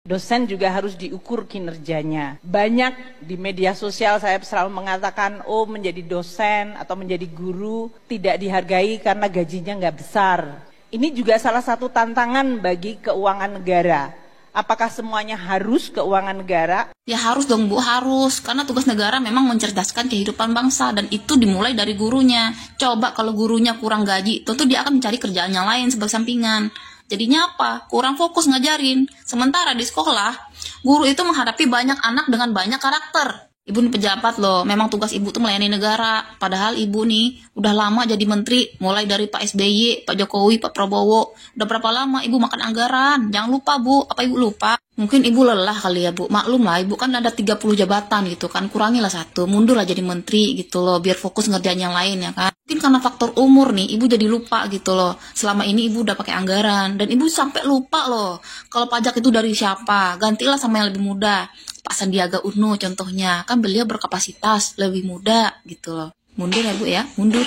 Dosen juga harus diukur kinerjanya. Banyak di media sosial saya selalu mengatakan, menjadi dosen atau menjadi guru tidak dihargai karena gajinya nggak besar. Ini juga salah satu tantangan bagi keuangan negara. Apakah semuanya harus keuangan negara? Ya harus dong Bu, harus. Karena tugas negara memang mencerdaskan kehidupan bangsa dan itu dimulai dari gurunya. Coba kalau gurunya kurang gaji, tentu dia akan mencari kerjaan yang lain sebagai sampingan. Jadinya apa? Kurang fokus ngajarin. Sementara di sekolah, guru itu menghadapi banyak anak dengan banyak karakter. Ibu nih pejabat loh, memang tugas ibu tuh melayani negara. Padahal ibu nih udah lama jadi menteri, mulai dari Pak SBY, Pak Jokowi, Pak Prabowo. Udah berapa lama ibu makan anggaran? Jangan lupa Bu, apa ibu lupa? Mungkin ibu lelah kali ya Bu, maklum lah ibu kan ada 30 jabatan gitu kan, kurangilah satu, mundurlah jadi menteri gitu loh, biar fokus ngerjain yang lain ya kan. Mungkin karena faktor umur nih, ibu jadi lupa gitu loh, selama ini ibu udah pakai anggaran, dan ibu sampai lupa loh, kalau pajak itu dari siapa, gantilah sama yang lebih muda. Pak Sandiaga Uno contohnya, kan beliau berkapasitas, lebih muda gitu loh. Mundur ya Bu ya, mundur.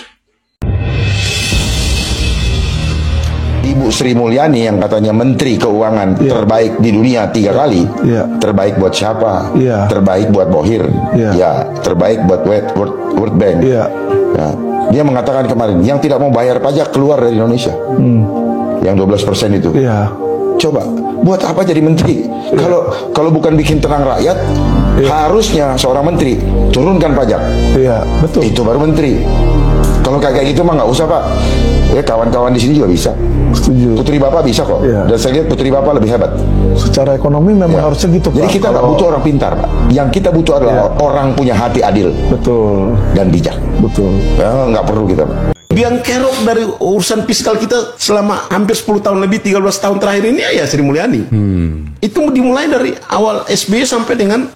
Ibu Sri Mulyani yang katanya Menteri Keuangan terbaik di dunia 3 kali, terbaik buat siapa? Terbaik buat Bohir, terbaik buat World Bank. Dia mengatakan kemarin, yang tidak mau bayar pajak keluar dari Indonesia, yang 12% itu. Coba, buat apa jadi menteri? Kalau bukan bikin tenang rakyat, harusnya seorang menteri turunkan pajak. Betul. Itu baru menteri. Kalau kayak gitu mah nggak usah Pak. Ya kawan-kawan di sini juga bisa. Setuju. Putri Bapak bisa kok. Dan saya lihat Putri Bapak lebih hebat. Secara ekonomi memang harusnya gitu Pak. Jadi kita nggak butuh orang pintar Pak. Yang kita butuh adalah orang punya hati adil. Betul. Dan bijak. Betul. Nggak perlu kita Pak. Biang kerok dari urusan fiskal kita selama hampir 10 tahun lebih, 13 tahun terakhir ini ya Sri Mulyani. Itu dimulai dari awal SBY sampai dengan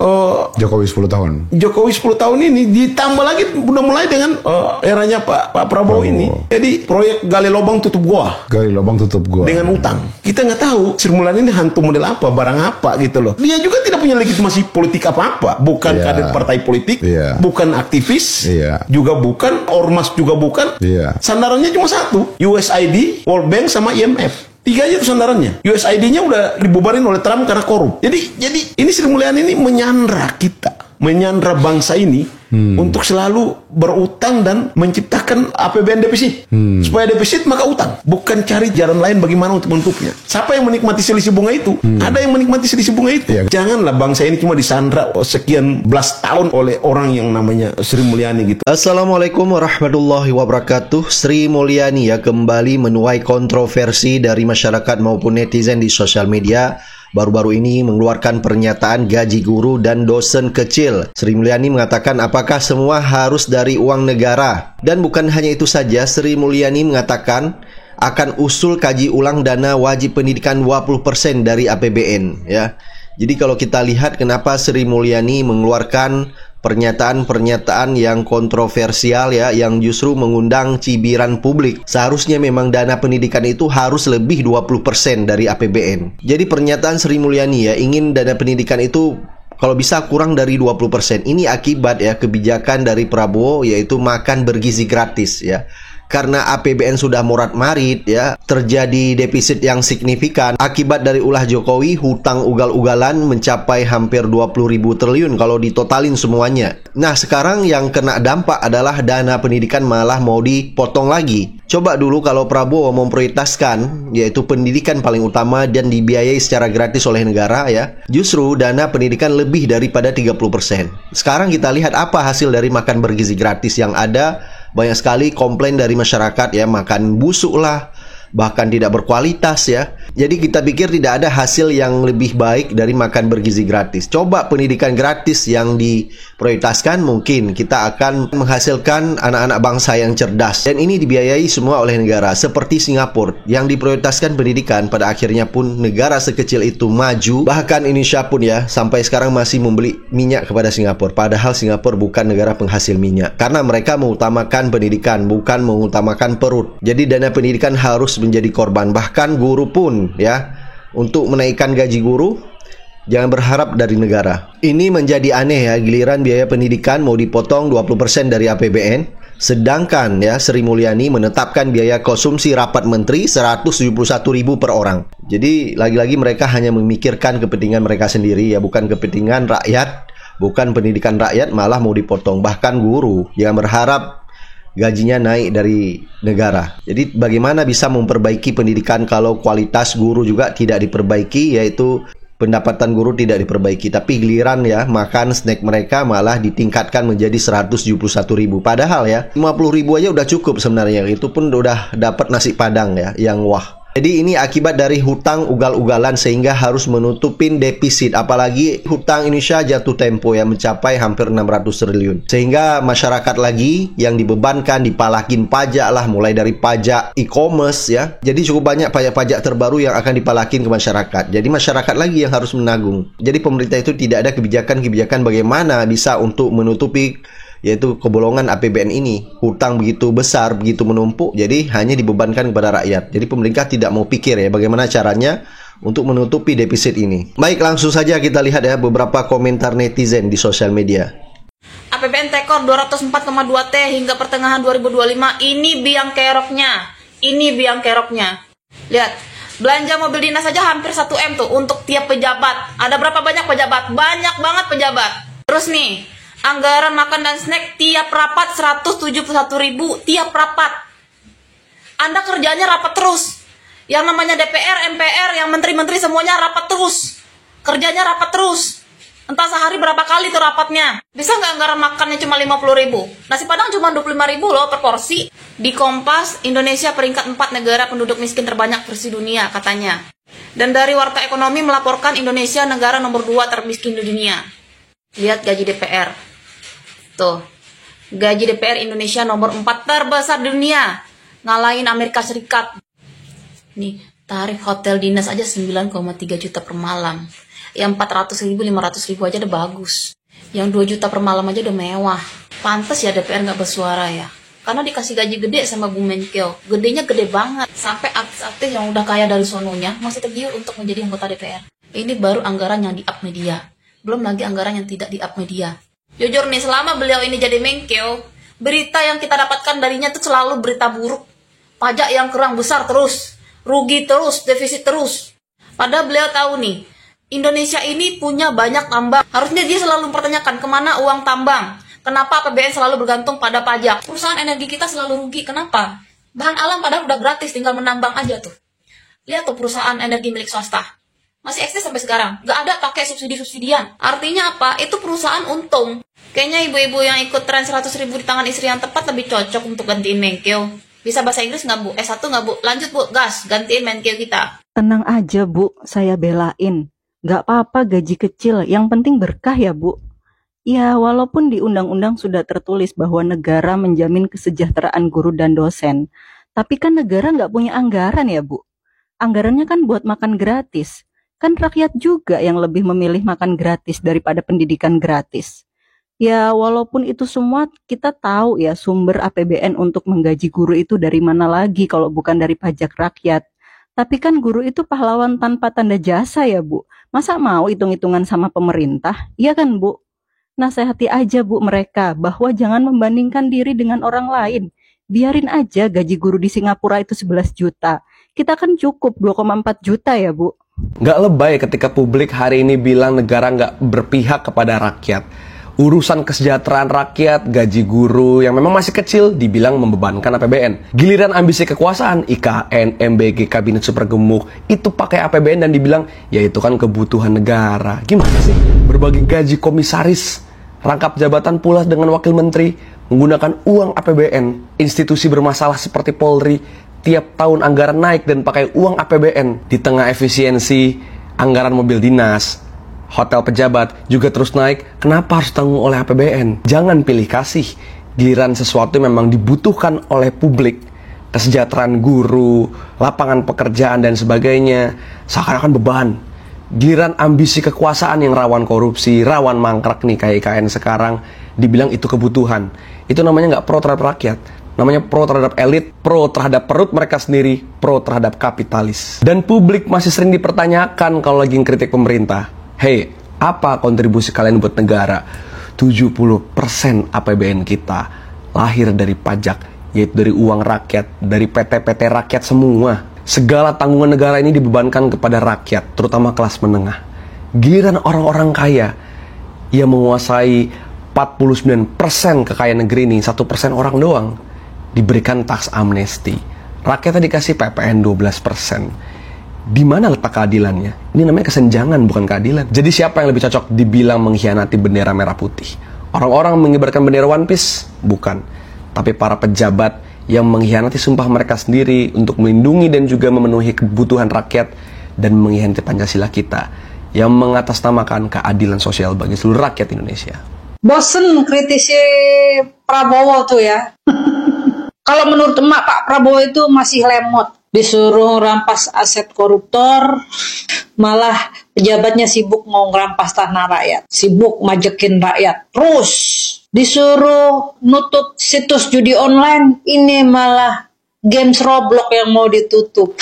Jokowi 10 tahun. Jokowi 10 tahun ini, ditambah lagi udah mulai dengan eranya Pak Prabowo ini. Jadi proyek gali lubang tutup gua. Gali lubang tutup gua. Dengan utang. Kita nggak tahu Sri Mulyani ini hantu model apa, barang apa gitu loh. Dia juga tidak punya legitimasi politik apa-apa. Bukan kader partai politik, bukan aktivis, juga bukan, ormas juga bukan. Sandarannya cuma satu, USAID, World Bank, sama IMF. 3 aja tuh sandarannya. USAID-nya udah dibubarin oleh Trump karena korup. Jadi ini Sri Mulyani ini menyandra kita, menyandra bangsa ini untuk selalu berutang dan menciptakan APBN defisit. Supaya defisit maka utang, bukan cari jalan lain bagaimana untuk menutupnya. Siapa yang menikmati selisih bunga itu? Ada yang menikmati selisih bunga itu. Janganlah bangsa ini cuma disandra sekian belas tahun oleh orang yang namanya Sri Mulyani gitu. Assalamualaikum warahmatullahi wabarakatuh. Sri Mulyani ya kembali menuai kontroversi dari masyarakat maupun netizen di sosial media. Baru-baru ini mengeluarkan pernyataan gaji guru dan dosen kecil. Sri Mulyani mengatakan apakah semua harus dari uang negara. Dan bukan hanya itu saja, Sri Mulyani mengatakan akan usul kaji ulang dana wajib pendidikan 20% dari APBN ya. Jadi kalau kita lihat kenapa Sri Mulyani mengeluarkan pernyataan-pernyataan yang kontroversial ya, yang justru mengundang cibiran publik. Seharusnya memang dana pendidikan itu harus lebih 20% dari APBN. Jadi pernyataan Sri Mulyani ya, ingin dana pendidikan itu kalau bisa kurang dari 20%. Ini akibat ya kebijakan dari Prabowo, yaitu makan bergizi gratis ya. Karena APBN sudah morat-marit ya, terjadi defisit yang signifikan. Akibat dari ulah Jokowi, hutang ugal-ugalan mencapai hampir 20.000 triliun kalau ditotalin semuanya. Nah, sekarang yang kena dampak adalah dana pendidikan malah mau dipotong lagi. Coba dulu kalau Prabowo memprioritaskan yaitu pendidikan paling utama dan dibiayai secara gratis oleh negara ya, justru dana pendidikan lebih daripada 30%. Sekarang kita lihat apa hasil dari makan bergizi gratis yang ada. Banyak sekali komplain dari masyarakat ya, makan busuk lah, bahkan tidak berkualitas ya. Jadi kita pikir tidak ada hasil yang lebih baik dari makan bergizi gratis. Coba pendidikan gratis yang diprioritaskan, mungkin kita akan menghasilkan anak-anak bangsa yang cerdas. Dan ini dibiayai semua oleh negara, seperti Singapura yang diprioritaskan pendidikan. Pada akhirnya pun negara sekecil itu maju. Bahkan Indonesia pun ya sampai sekarang masih membeli minyak kepada Singapura. Padahal Singapura bukan negara penghasil minyak, karena mereka mengutamakan pendidikan, bukan mengutamakan perut. Jadi dana pendidikan harus menjadi korban. Bahkan guru pun ya, untuk menaikkan gaji guru jangan berharap dari negara. Ini menjadi aneh ya, giliran biaya pendidikan mau dipotong 20% dari APBN, Sedangkan ya Sri Mulyani menetapkan biaya konsumsi rapat menteri 171.000 per orang. Jadi lagi-lagi mereka hanya memikirkan kepentingan mereka sendiri ya, bukan kepentingan rakyat, bukan pendidikan rakyat, malah mau dipotong. Bahkan guru yang berharap gajinya naik dari negara. Jadi bagaimana bisa memperbaiki pendidikan kalau kualitas guru juga tidak diperbaiki, yaitu pendapatan guru tidak diperbaiki, tapi giliran ya makan snack mereka malah ditingkatkan menjadi 171.000. Padahal ya 50.000 aja udah cukup sebenarnya, itu pun udah dapat nasi padang ya yang wah. Jadi ini akibat dari hutang ugal-ugalan sehingga harus menutupin defisit. Apalagi hutang Indonesia jatuh tempo yang mencapai hampir 600 triliun. Sehingga masyarakat lagi yang dibebankan, dipalakin pajak lah, mulai dari pajak e-commerce ya. Jadi cukup banyak pajak-pajak terbaru yang akan dipalakin ke masyarakat. Jadi masyarakat lagi yang harus menanggung. Jadi pemerintah itu tidak ada kebijakan-kebijakan bagaimana bisa untuk menutupi yaitu kebolongan APBN ini. Hutang begitu besar, begitu menumpuk, jadi hanya dibebankan kepada rakyat. Jadi pemerintah tidak mau pikir ya bagaimana caranya untuk menutupi defisit ini. Baik, langsung saja kita lihat ya beberapa komentar netizen di sosial media. APBN tekor 204,2 T hingga pertengahan 2025. Ini biang keroknya. Lihat, belanja mobil dinas saja hampir 1 M tuh untuk tiap pejabat. Ada berapa banyak pejabat? Banyak banget pejabat. Terus nih, anggaran makan dan snack tiap rapat 171.000 tiap rapat. Anda kerjanya rapat terus. Yang namanya DPR, MPR, yang menteri-menteri semuanya rapat terus. Kerjanya rapat terus. Entah sehari berapa kali tuh rapatnya. Bisa nggak anggaran makannya cuma 50.000? Nasi padang cuma 25.000 loh per porsi. Di Kompas, Indonesia peringkat 4 negara penduduk miskin terbanyak versi dunia katanya. Dan dari Warta Ekonomi melaporkan Indonesia negara nomor 2 termiskin di dunia. Lihat gaji DPR. Tuh, gaji DPR Indonesia nomor 4 terbesar di dunia, ngalahin Amerika Serikat. Nih, tarif hotel dinas aja 9,3 juta per malam. Yang 400.000, 500.000 aja udah bagus. Yang 2 juta per malam aja udah mewah. Pantes ya DPR nggak bersuara ya. Karena dikasih gaji gede sama Bu Menkeu. Gedenya gede banget. Sampai artis-artis yang udah kaya dari sononya masih tergiur untuk menjadi anggota DPR. Ini baru anggaran yang di-up media. Belum lagi anggaran yang tidak di-up media. Jujur nih, selama beliau ini jadi Menkeu, berita yang kita dapatkan darinya tuh selalu berita buruk. Pajak yang kurang besar terus, rugi terus, defisit terus. Padahal beliau tahu nih, Indonesia ini punya banyak tambang. Harusnya dia selalu mempertanyakan kemana uang tambang. Kenapa APBN selalu bergantung pada pajak? Perusahaan energi kita selalu rugi, kenapa? Bahan alam padahal udah gratis, tinggal menambang aja tuh. Lihat tuh perusahaan energi milik swasta. Masih eksis sampai sekarang, nggak ada pakai subsidi-subsidian. Artinya apa? Itu perusahaan untung. Kayaknya ibu-ibu yang ikut tren 100.000 di tangan istri yang tepat lebih cocok untuk gantiin Menkeu. Bisa bahasa Inggris nggak Bu? S1 nggak Bu? Lanjut Bu, gas, gantiin Menkeu kita. Tenang aja Bu, saya belain. Nggak apa-apa gaji kecil, yang penting berkah ya Bu. Ya, walaupun di undang-undang sudah tertulis bahwa negara menjamin kesejahteraan guru dan dosen. Tapi kan negara nggak punya anggaran ya Bu. Anggarannya kan buat makan gratis. Kan rakyat juga yang lebih memilih makan gratis daripada pendidikan gratis. Ya walaupun itu semua kita tahu ya sumber APBN untuk menggaji guru itu dari mana lagi kalau bukan dari pajak rakyat. Tapi kan guru itu pahlawan tanpa tanda jasa ya Bu. Masa mau hitung-hitungan sama pemerintah? Iya kan Bu? Nasihati aja Bu mereka bahwa jangan membandingkan diri dengan orang lain. Biarin aja gaji guru di Singapura itu 11 juta. Kita kan cukup 2,4 juta ya Bu. Nggak lebay ketika publik hari ini bilang negara nggak berpihak kepada rakyat. Urusan kesejahteraan rakyat, gaji guru yang memang masih kecil dibilang membebankan APBN. Giliran ambisi kekuasaan, IKN, MBG, Kabinet Super Gemuk, itu pakai APBN dan dibilang, ya itu kan kebutuhan negara. Gimana sih? Berbagi gaji komisaris, rangkap jabatan pula dengan wakil menteri, menggunakan uang APBN. Institusi bermasalah seperti Polri, tiap tahun anggaran naik dan pakai uang APBN. Di tengah efisiensi, anggaran mobil dinas, hotel pejabat juga terus naik. Kenapa harus tanggung oleh APBN? Jangan pilih kasih. Giliran sesuatu yang memang dibutuhkan oleh publik, kesejahteraan guru, lapangan pekerjaan dan sebagainya, seakan-akan beban. Giliran ambisi kekuasaan yang rawan korupsi, rawan mangkrak nih kayak IKN sekarang, dibilang itu kebutuhan. Itu namanya nggak pro terhadap rakyat. Namanya pro terhadap elit, pro terhadap perut mereka sendiri, pro terhadap kapitalis. Dan publik masih sering dipertanyakan kalau lagi ngkritik pemerintah. Hei, apa kontribusi kalian buat negara? 70% APBN kita. lahir dari pajak, yaitu dari uang rakyat, dari PT-PT rakyat semua. Segala tanggungan negara ini dibebankan kepada rakyat, terutama kelas menengah. Giliran orang-orang kaya yang menguasai 49% kekayaan negeri ini, 1% orang doang diberikan tax amnesty. Rakyatnya dikasih PPN 12%. Di mana letak keadilannya? Ini namanya kesenjangan, bukan keadilan. Jadi siapa yang lebih cocok dibilang mengkhianati bendera merah putih? Orang-orang mengibarkan bendera One Piece? Bukan. Tapi para pejabat yang mengkhianati sumpah mereka sendiri untuk melindungi dan juga memenuhi kebutuhan rakyat dan mengkhianati Pancasila kita yang mengatasnamakan keadilan sosial bagi seluruh rakyat Indonesia. Bosen kritisi Prabowo tuh ya. Kalau menurut emak, Pak Prabowo itu masih lemot. Disuruh rampas aset koruptor, malah pejabatnya sibuk mau ngerampas tanah rakyat, sibuk majekin rakyat. Terus disuruh nutup situs judi online, ini malah games Roblox yang mau ditutup.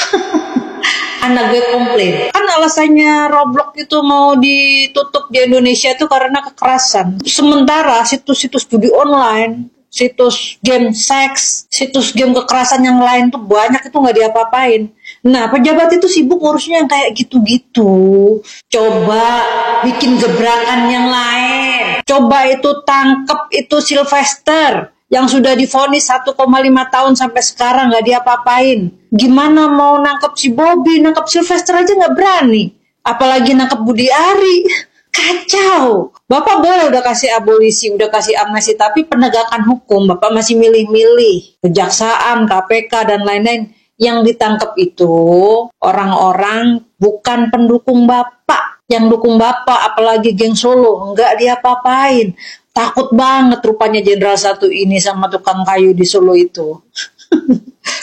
Anak gue komplain, kan alasannya Roblox itu mau ditutup di Indonesia itu karena kekerasan. Sementara situs-situs judi online, situs game seks, situs game kekerasan yang lain tuh banyak, itu nggak diapa-apain. Nah, pejabat itu sibuk ngurusnya yang kayak gitu-gitu. Coba bikin gebrakan yang lain. Coba itu tangkep itu Sylvester yang sudah divonis 1,5 tahun sampai sekarang nggak diapa-apain. Gimana mau nangkep si Bobby, nangkep Sylvester aja nggak berani. Apalagi nangkep Budi Ari. Kacau. Bapak boleh udah kasih abolisi, udah kasih amnesti, tapi penegakan hukum Bapak masih milih-milih. Kejaksaan, KPK, dan lain-lain. Yang ditangkap itu orang-orang bukan pendukung Bapak. Yang dukung Bapak, apalagi geng Solo, nggak diapa-apain. Takut banget rupanya Jenderal satu ini sama tukang kayu di Solo itu.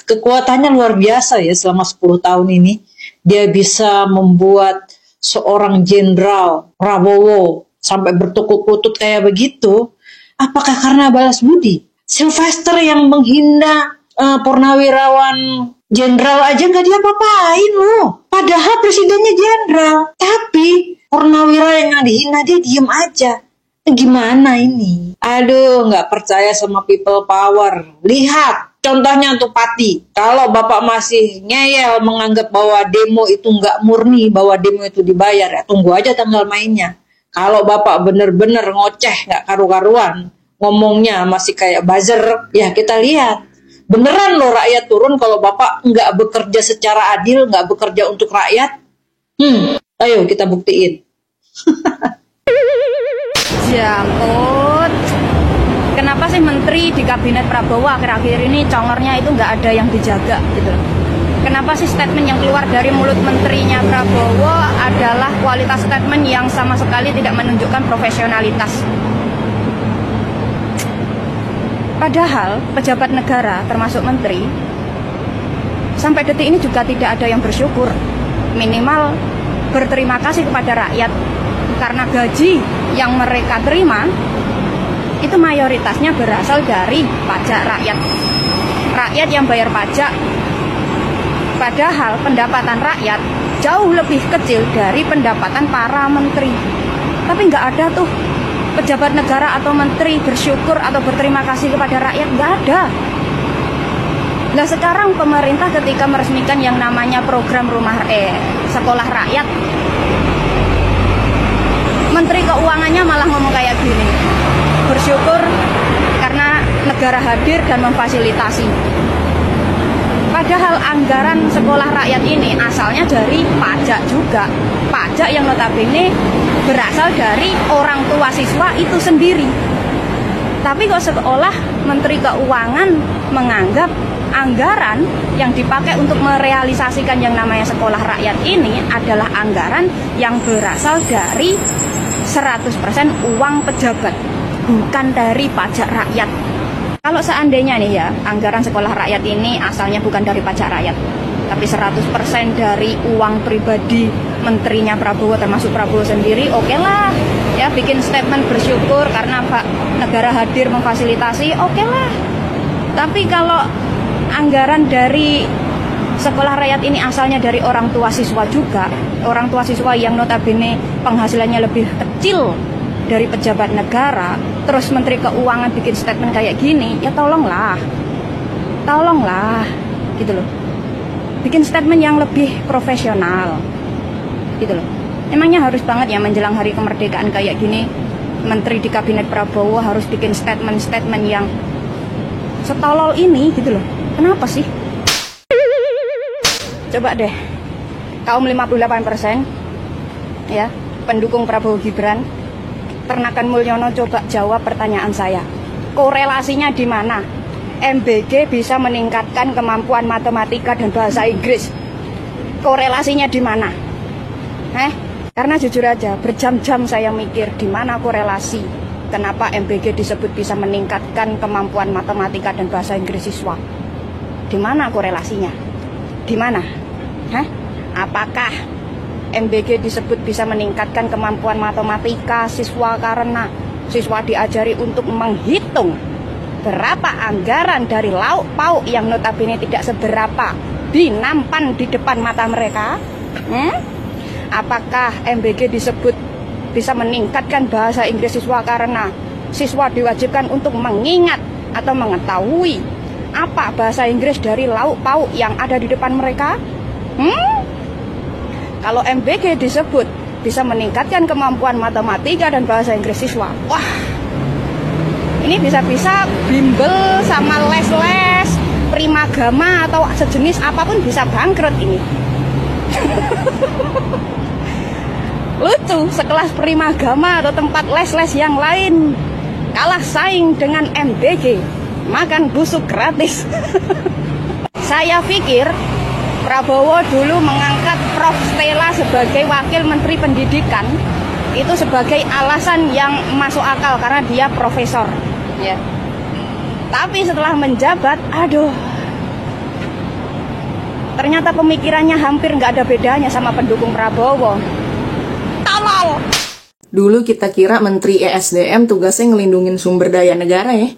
Kekuatannya luar biasa ya selama 10 tahun ini. Dia bisa membuat seorang Jenderal Prabowo sampai bertukuk lutut kayak begitu. Apakah karena balas budi? Sylvester yang menghina purnawirawan jenderal aja nggak diapa-apain loh. Padahal presidennya jenderal. Tapi purnawirawan yang dihina dia diem aja. Gimana ini? Aduh, nggak percaya sama people power. Lihat, contohnya untuk Pati. Kalau Bapak masih ngeyel menganggap bahwa demo itu nggak murni, bahwa demo itu dibayar, ya tunggu aja tanggal mainnya. Kalau Bapak bener-bener ngoceh, nggak karu-karuan, ngomongnya masih kayak buzzer, ya kita lihat. Beneran loh rakyat turun kalau Bapak nggak bekerja secara adil, nggak bekerja untuk rakyat. Ayo kita buktiin. Ya ampun, kenapa sih menteri di kabinet Prabowo akhir-akhir ini congornya itu nggak ada yang dijaga gitu? Kenapa sih statement yang keluar dari mulut menterinya Prabowo adalah kualitas statement yang sama sekali tidak menunjukkan profesionalitas? Padahal pejabat negara termasuk menteri sampai detik ini juga tidak ada yang bersyukur, minimal berterima kasih kepada rakyat. Karena gaji yang mereka terima itu mayoritasnya berasal dari pajak rakyat. Rakyat yang bayar pajak. Padahal pendapatan rakyat jauh lebih kecil dari pendapatan para menteri. Tapi nggak ada tuh pejabat negara atau menteri bersyukur atau berterima kasih kepada rakyat. Nggak ada. Nah sekarang pemerintah ketika meresmikan yang namanya program sekolah rakyat, Menteri Keuangannya malah ngomong kayak gini, bersyukur karena negara hadir dan memfasilitasi. Padahal anggaran sekolah rakyat ini asalnya dari pajak juga. Pajak yang notabene berasal dari orang tua siswa itu sendiri. Tapi kok seolah Menteri Keuangan menganggap anggaran yang dipakai untuk merealisasikan yang namanya sekolah rakyat ini adalah anggaran yang berasal dari 100% uang pejabat, bukan dari pajak rakyat. Kalau seandainya nih ya, anggaran sekolah rakyat ini asalnya bukan dari pajak rakyat, tapi 100% dari uang pribadi menterinya Prabowo termasuk Prabowo sendiri, oke lah. Ya bikin statement bersyukur karena Pak negara hadir memfasilitasi, oke lah. Tapi kalau anggaran dari sekolah rakyat ini asalnya dari orang tua siswa juga, orang tua siswa yang notabene penghasilannya lebih kecil dari pejabat negara, terus Menteri Keuangan bikin statement kayak gini, ya tolonglah, gitu loh. Bikin statement yang lebih profesional, gitu loh. Emangnya harus banget ya menjelang hari kemerdekaan kayak gini, Menteri di Kabinet Prabowo harus bikin statement-statement yang setolol ini, gitu loh. Kenapa sih? Coba deh, kaum 58% ya, pendukung Prabowo Gibran, Ternakan Mulyono, coba jawab pertanyaan saya. Korelasinya di mana? MBG bisa meningkatkan kemampuan matematika dan bahasa Inggris. Korelasinya di mana? Karena jujur aja, berjam-jam saya mikir di mana korelasi. Kenapa MBG disebut bisa meningkatkan kemampuan matematika dan bahasa Inggris siswa? Di mana korelasinya? Di mana? Apakah MBG disebut bisa meningkatkan kemampuan matematika siswa karena siswa diajari untuk menghitung berapa anggaran dari lauk pauk yang notabene tidak seberapa dinampan di depan mata mereka? Apakah MBG disebut bisa meningkatkan bahasa Inggris siswa karena siswa diwajibkan untuk mengingat atau mengetahui apa bahasa Inggris dari lauk pauk yang ada di depan mereka? Kalau MBG disebut bisa meningkatkan kemampuan matematika dan bahasa Inggris siswa, wah, ini bisa-bisa bimbel sama les-les primagama atau sejenis apapun bisa bangkrut ini. Lucu, sekelas primagama atau tempat les-les yang lain kalah saing dengan MBG, makan busuk gratis. Saya pikir Prabowo dulu mengangkat Prof. Stella sebagai Wakil Menteri Pendidikan itu sebagai alasan yang masuk akal karena dia profesor, ya. Tapi setelah menjabat, aduh, ternyata pemikirannya hampir nggak ada bedanya sama pendukung Prabowo. Tolol. Dulu kita kira Menteri ESDM tugasnya ngelindungin sumber daya negara ya.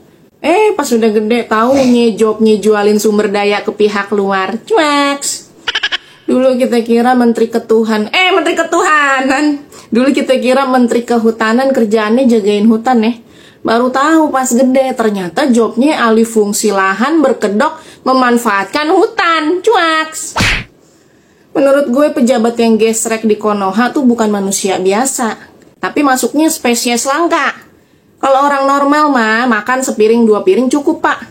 Pas udah gede tahu ngejualin sumber daya ke pihak luar. Cueks. Dulu kita kira Menteri Ketuhanan. Dulu kita kira Menteri Kehutanan kerjaannya jagain hutan ya. Baru tahu pas gede ternyata jobnya alih fungsi lahan berkedok memanfaatkan hutan. Cueks. Menurut gue pejabat yang gesrek di Konoha tuh bukan manusia biasa, tapi masuknya spesies langka. Kalau orang normal mah makan sepiring 2 piring cukup pak.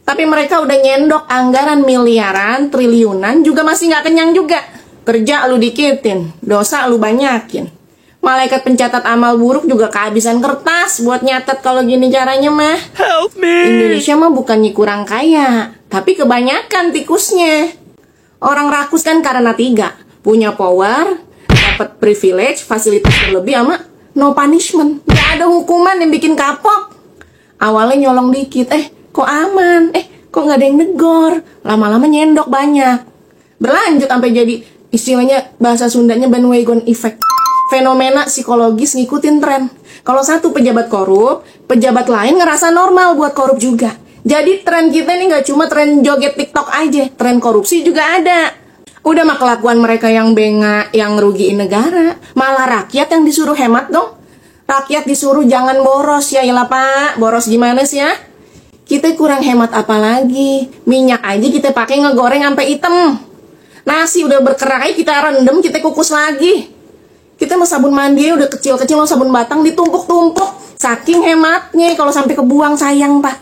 Tapi mereka udah nyendok anggaran miliaran, triliunan juga masih nggak kenyang juga. Kerja lu dikitin, dosa lu banyakin. Malaikat pencatat amal buruk juga kehabisan kertas buat nyatet kalau gini caranya mah. Help me. Indonesia mah bukannya kurang kaya, tapi kebanyakan tikusnya. Orang rakus kan karena 3, punya power, dapat privilege, fasilitas berlebih sama no punishment. Gak ada hukuman yang bikin kapok. Awalnya nyolong dikit, kok aman, kok gak ada yang negor. Lama-lama nyendok banyak. Berlanjut sampai jadi istilahnya bahasa Sundanya bandwagon effect. Fenomena psikologis ngikutin tren. Kalau satu pejabat korup, pejabat lain ngerasa normal buat korup juga. Jadi tren kita ini gak cuma tren joget TikTok aja, tren korupsi juga ada. Udah mah kelakuan mereka yang bengak, yang ngerugiin negara. Malah rakyat yang disuruh hemat dong. Rakyat disuruh jangan boros ya, iyalah pak. Boros gimana sih ya? Kita kurang hemat apa lagi? Minyak aja kita pakai ngegoreng sampai hitam. Nasi udah berkerak aja kita rendem, kita kukus lagi. Kita mau sabun mandi udah kecil-kecil, mau sabun batang ditumpuk-tumpuk. Saking hematnya, kalau sampai kebuang sayang pak.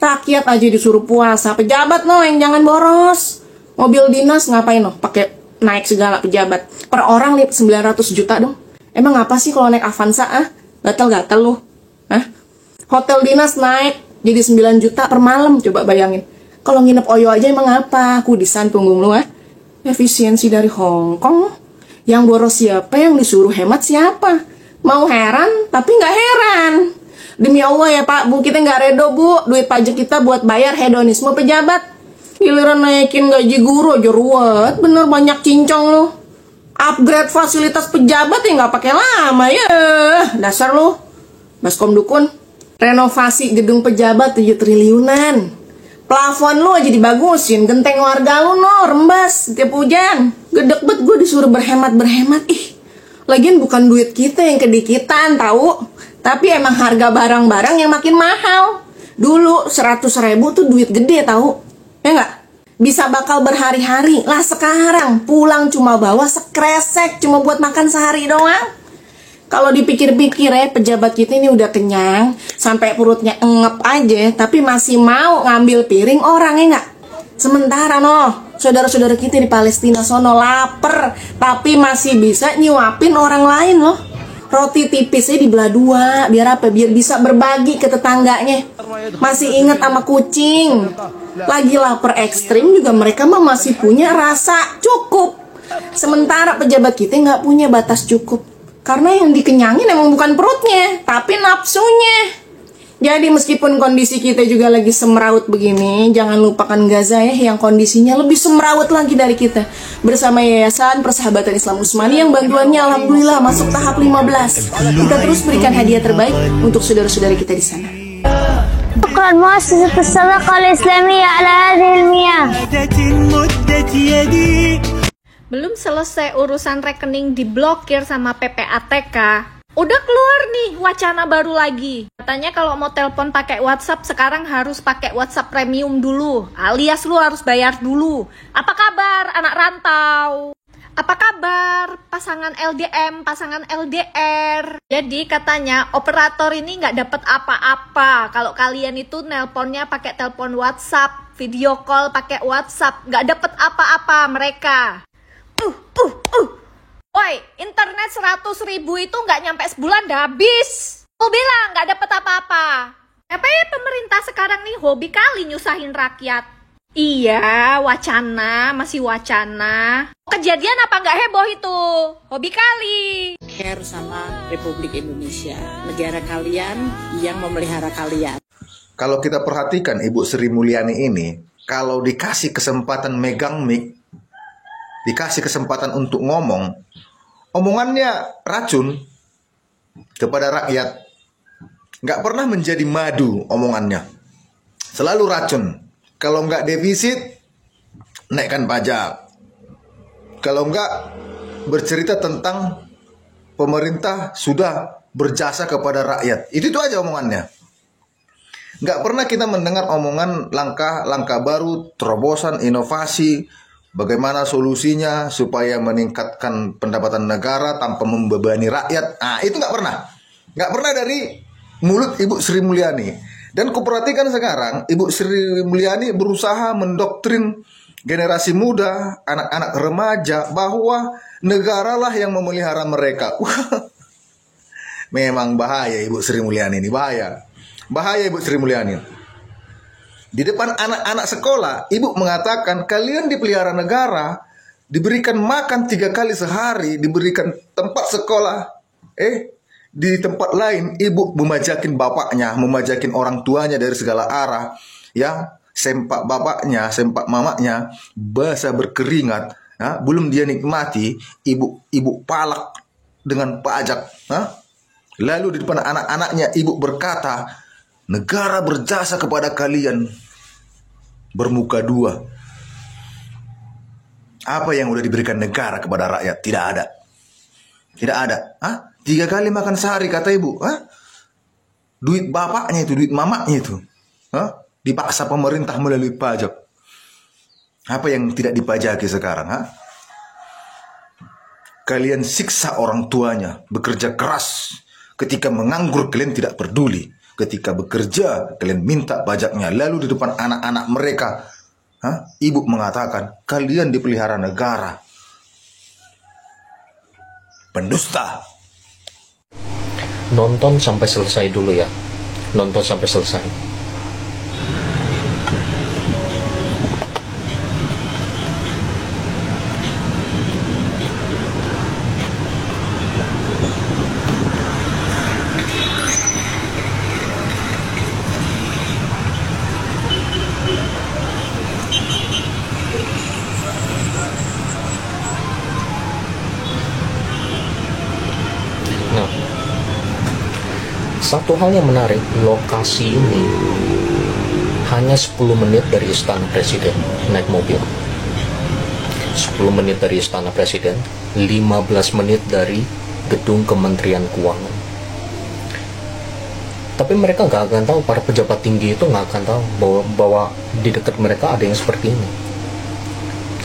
Rakyat aja disuruh puasa, pejabat yang jangan boros. Mobil dinas ngapain pakai naik segala pejabat. Per orang 900 juta dong. Emang apa sih kalau naik Avanza gatel-gatel lu. Hotel dinas naik jadi 9 juta per malam, coba bayangin. Kalau nginep Oyo aja emang apa? Kudisan punggung lu Efisiensi dari Hong Kong. Yang boros siapa, yang disuruh hemat siapa? Mau heran tapi nggak heran. Demi Allah ya Pak, Bu, kita nggak redo Bu, duit pajak kita buat bayar hedonisme pejabat. Giliran naikin gaji guru aja ruwet, bener banyak cincong lu. Upgrade fasilitas pejabat ya nggak pakai lama ya, dasar lu. Baskom dukun, renovasi gedung pejabat 7 triliunan. Plafon lu aja dibagusin, genteng warga lu rembas setiap hujan. Gedek bet gue disuruh berhemat. Lagian bukan duit kita yang kedikitan tahu. Tapi emang harga barang-barang yang makin mahal. Dulu 100.000 tuh duit gede tahu. Ya nggak? Bisa bakal berhari-hari. Lah sekarang pulang cuma bawa sekresek, cuma buat makan sehari doang. Kalau dipikir-pikir ya, pejabat kita ini udah kenyang sampai perutnya engep aja, tapi masih mau ngambil piring orang, ya nggak? Sementara saudara-saudara kita di Palestina sono lapar, tapi masih bisa nyuapin orang lain loh. Roti tipisnya dibelah dua, biar apa? Biar bisa berbagi ke tetangganya. Masih inget sama kucing. Lagi lapar ekstrim juga mereka mah masih punya rasa cukup. Sementara pejabat kita nggak punya batas cukup. Karena yang dikenyangin emang bukan perutnya, tapi nafsunya. Jadi meskipun kondisi kita juga lagi semraut begini, jangan lupakan Gaza ya, yang kondisinya lebih semraut lagi dari kita. Bersama Yayasan Persahabatan Islam Utsmani yang bantuannya alhamdulillah masuk tahap 15. Kita terus berikan hadiah terbaik untuk saudara-saudara kita di sana. شكرا مؤسسة الصدقة الإسلامية على هذه المياه. Belum selesai urusan rekening diblokir sama PPATK, udah keluar nih wacana baru lagi. Katanya kalau mau telepon pakai WhatsApp sekarang harus pakai WhatsApp premium dulu, alias lu harus bayar dulu. Apa kabar anak rantau? Apa kabar pasangan LDM, pasangan LDR? Jadi katanya operator ini nggak dapat apa-apa kalau kalian itu nelponnya pakai telepon WhatsApp, video call pakai WhatsApp, nggak dapat apa-apa mereka. Woi, internet 100.000 itu nggak nyampe sebulan dah habis. Aku bilang nggak dapat apa-apa. Apa ya pemerintah sekarang nih hobi kali nyusahin rakyat. Iya, wacana, masih wacana. Kejadian apa nggak heboh itu? Hobi kali. Care sama Republik Indonesia, negara kalian yang memelihara kalian. Kalau kita perhatikan Ibu Sri Mulyani ini, kalau dikasih kesempatan megang mic, dikasih kesempatan untuk ngomong, omongannya racun kepada rakyat. Nggak pernah menjadi madu omongannya. Selalu racun. Kalau nggak defisit, naikkan pajak. Kalau nggak bercerita tentang pemerintah sudah berjasa kepada rakyat. Itu aja omongannya. Nggak pernah kita mendengar omongan langkah-langkah baru, terobosan, inovasi, bagaimana solusinya supaya meningkatkan pendapatan negara tanpa membebani rakyat. Itu nggak pernah. Nggak pernah dari mulut Ibu Sri Mulyani. Dan kuperhatikan sekarang Ibu Sri Mulyani berusaha mendoktrin generasi muda, anak-anak remaja bahwa negaralah yang memelihara mereka. Memang bahaya Ibu Sri Mulyani ini, bahaya. Bahaya Ibu Sri Mulyani. Di depan anak-anak sekolah, Ibu mengatakan kalian dipelihara negara, diberikan makan 3 kali sehari, diberikan tempat sekolah. Di tempat lain Ibu memajakin bapaknya, memajakin orang tuanya dari segala arah, ya, sempak bapaknya, sempak mamanya, basah berkeringat, belum dia nikmati, ibu palak dengan pajak, Lalu di depan anak-anaknya Ibu berkata, negara berjasa kepada kalian, bermuka dua. Apa yang udah diberikan negara kepada rakyat? Tidak ada. Tidak ada. 3 kali makan sehari kata Ibu. Duit bapaknya itu, duit mamanya itu. Dipaksa pemerintah melalui pajak. Apa yang tidak dipajaki sekarang? Kalian siksa orang tuanya, bekerja keras. Ketika menganggur kalian tidak peduli. Ketika bekerja kalian minta pajaknya. Lalu di depan anak-anak mereka, Ibu mengatakan kalian dipelihara negara. Pendusta. Nonton sampai selesai dulu ya. Nonton sampai selesai. Satu hal yang menarik, lokasi ini hanya 10 menit dari Istana Presiden naik mobil. 10 menit dari Istana Presiden, 15 menit dari Gedung Kementerian Keuangan. Tapi mereka nggak akan tahu, para pejabat tinggi itu nggak akan tahu bahwa di dekat mereka ada yang seperti ini.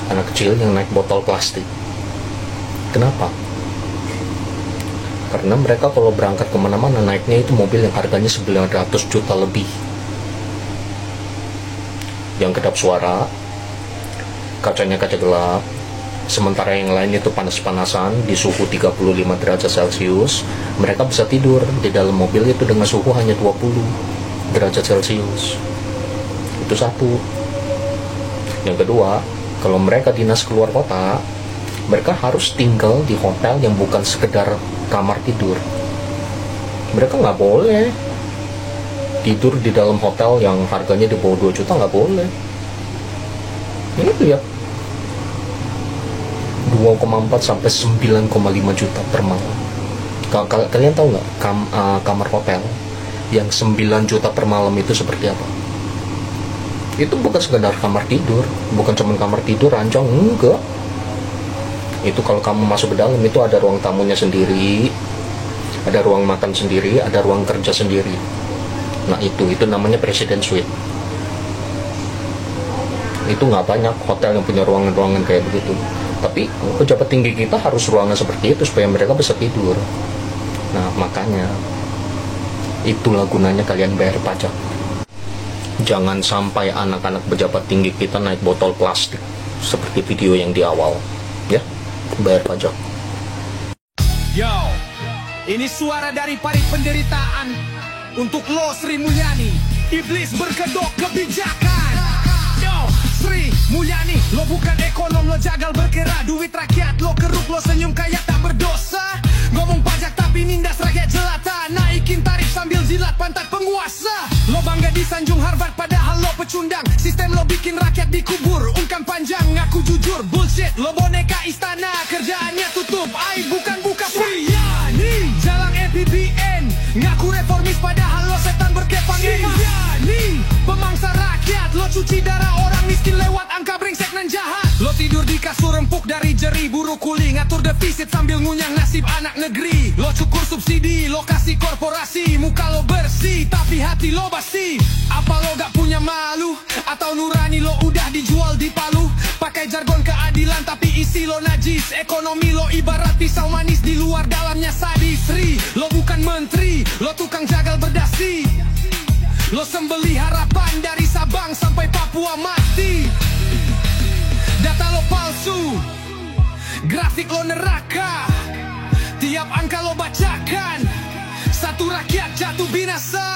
Anak kecil yang naik botol plastik. Kenapa? Karena mereka kalau berangkat kemana-mana naiknya itu mobil yang harganya 900 juta lebih. Yang kedap suara, kacanya kaca gelap, sementara yang lain itu panas-panasan di suhu 35 derajat Celcius. Mereka bisa tidur di dalam mobil itu dengan suhu hanya 20 derajat Celcius. Itu satu. Yang kedua, kalau mereka dinas keluar kota, mereka harus tinggal di hotel yang bukan sekedar kamar tidur. Mereka nggak boleh tidur di dalam hotel yang harganya di bawah 2 juta, nggak boleh. Ini lihat, 2,4 sampai 9,5 juta per malam. Kalian tahu nggak kamar hotel yang 9 juta per malam itu seperti apa? Itu bukan sekedar kamar tidur, bukan cuma kamar tidur ranjang, enggak. Itu kalau kamu masuk ke dalam itu ada ruang tamunya sendiri, ada ruang makan sendiri, ada ruang kerja sendiri. Nah itu namanya Presiden Suite. Itu nggak banyak hotel yang punya ruangan-ruangan kayak begitu. Tapi pejabat tinggi kita harus ruangan seperti itu supaya mereka bisa tidur. Nah makanya itulah gunanya kalian bayar pajak. Jangan sampai anak-anak pejabat tinggi kita naik botol plastik seperti video yang di awal, ya. Bayar pajak. Yo, ini suara dari parit penderitaan untuk lo Sri Mulyani, iblis berkedok kebijakan. Yo, Sri Mulyani, lo bukan ekonom, lo jagal berkira duit rakyat, lo keruk, lo senyum kayak tak berdosa. Ngomong pajak tapi nindas rakyat jelata, naikin tarif sambil jilat pantat penguasa. Lo bangga disanjung Harvard padahal lo pecundang, sistem lo bikin rakyat dikubur. Ungkap panjang ngaku jujur, bullshit. Lo boneka istana, kerjaannya tutup aib bukan buka. Mulyani, jalan APBN, ngaku reformis padahal lo setan berkepang. Mulyani, pemangsa rakyat, lo cuci darah orang miskin lewat angka brengsek nan jahat. Lo tidur di kasur empuk dari jeri buruh kuli, ngatur defisit sambil ngunyah nasib anak negeri. Lo cukur subsidi, lo kasih korporasi, muka lo bersih tapi hati lo basi. Apa lo gak punya malu? Atau nurani lo udah dijual di Palu? Pakai jargon keadilan tapi isi lo najis. Ekonomi lo ibarat pisau manis, di luar dalamnya sadis. Sri, lo bukan menteri, lo tukang jagal berdasi. Lo sembeli harapan dari Sabang sampai Papua mati. Data lo palsu, grafik lo neraka, tiap angka lo bacakan, satu rakyat jatuh binasa.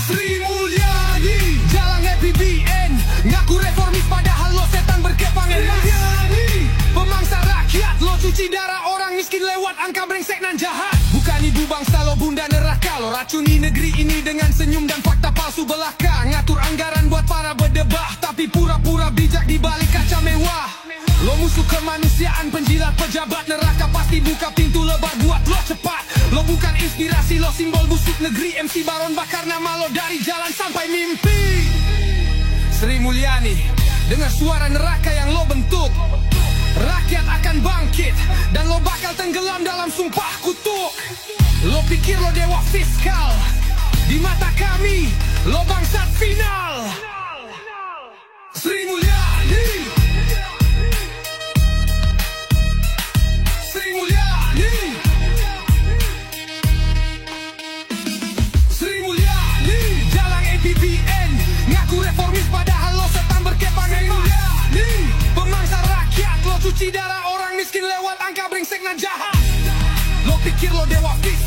Sri Mulyani, jalan APBN, ngaku reformis padahal lo setan berkepang. Mulyani, pemangsa rakyat, lo cuci darah orang miskin lewat angka brengsek nan jahat. Bukan ibu bangsa, lo bunda neraka, lo racuni negeri ini dengan senyum dan fakta palsu belaka. Ngatur anggaran buat para berdebah, tapi pura-pura bijak di balik kaca mewah. Lo musuh kemanusiaan, penjilat pejabat neraka, pasti buka pintu lebar buat lo cepat. Lo bukan inspirasi, lo simbol busuk negeri. MC Baron bakar nama lo dari jalan sampai mimpi. Sri Mulyani, dengar suara neraka yang lo bentuk. Rakyat akan bangkit dan lo bakal tenggelam dalam sumpah kutuk. Lo pikir lo dewa fiskal, di mata kami lo bangsat final. Sri Mulyani, Sri Mulyani, Sri Mulyani, jalan APBN, ngaku reformis padahal lo setan berkepang. Sri Mulyani, pemangsa rakyat, lo cuci darah orang miskin lewat angka brengsek nan jahat. Lo pikir lo dewa fiskal,